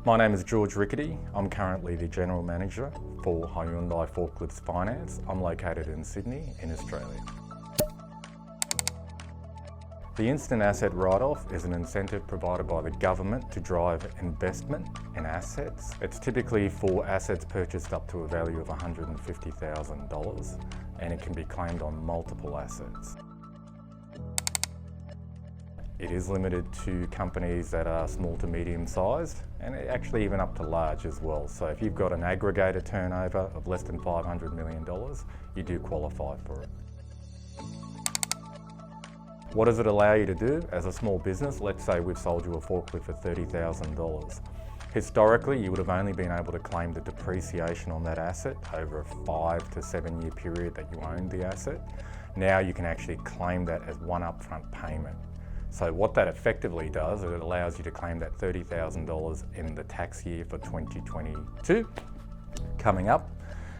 My name is George Rickety. I'm currently the General Manager for Hyundai Forklifts Finance. I'm located in Sydney, in Australia. The instant asset write-off is an incentive provided by the government to drive investment in assets. It's typically for assets purchased up to a value of $150,000 and it can be claimed on multiple assets. It is limited to companies that are small to medium sized and actually even up to large as well. So if you've got an aggregator turnover of less than $500 million, you do qualify for it. What does it allow you to do as a small business? Let's say we've sold you a forklift for $30,000. Historically, you would have only been able to claim the depreciation on that asset over a 5 to 7 year period that you owned the asset. Now you can actually claim that as one upfront payment. So what that effectively does is it allows you to claim that $30,000 in the tax year for 2022 coming up,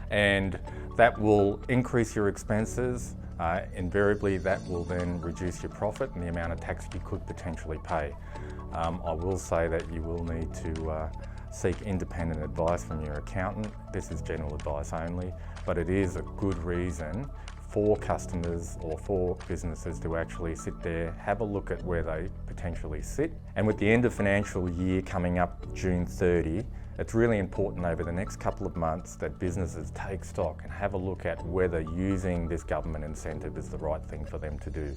and that will increase your expenses. Invariably, that will then reduce your profit and the amount of tax you could potentially pay. I will say that you will need to seek independent advice from your accountant. This is general advice only, but it is a good reason for customers or for businesses to actually sit there, have a look at where they potentially sit. And with the end of financial year coming up June 30, it's really important over the next couple of months that businesses take stock and have a look at whether using this government incentive is the right thing for them to do.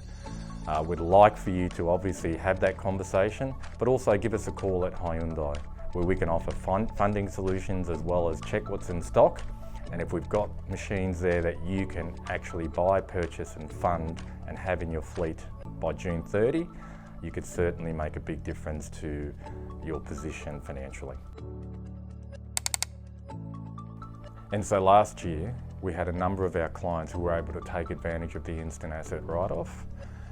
We'd like for you to obviously have that conversation, but also give us a call at Hyundai, where we can offer funding solutions as well as check what's in stock. And if we've got machines there that you can actually buy, purchase and fund and have in your fleet by June 30, you could certainly make a big difference to your position financially. And so last year, we had a number of our clients who were able to take advantage of the instant asset write-off.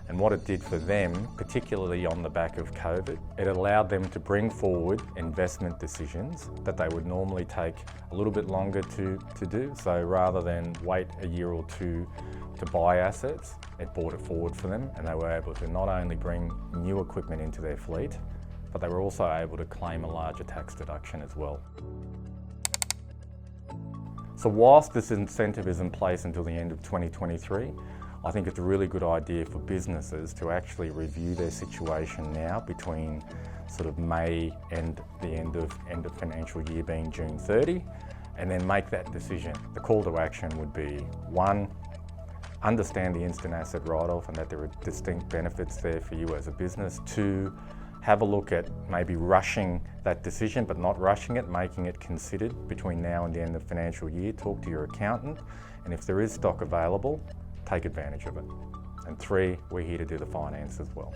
And what it did for them, particularly on the back of COVID, it allowed them to bring forward investment decisions that they would normally take a little bit longer to do. So rather than wait a year or two to buy assets, it brought it forward for them, and they were able to not only bring new equipment into their fleet, but they were also able to claim a larger tax deduction as well. So whilst this incentive is in place until the end of 2023, I think it's a really good idea for businesses to actually review their situation now between sort of May and the end of financial year being June 30, and then make that decision. The call to action would be, 1, understand the instant asset write-off and that there are distinct benefits there for you as a business. 2, have a look at maybe rushing that decision, but not rushing it, making it considered between now and the end of financial year. Talk to your accountant, and if there is stock available, take advantage of it. And 3, we're here to do the finance as well.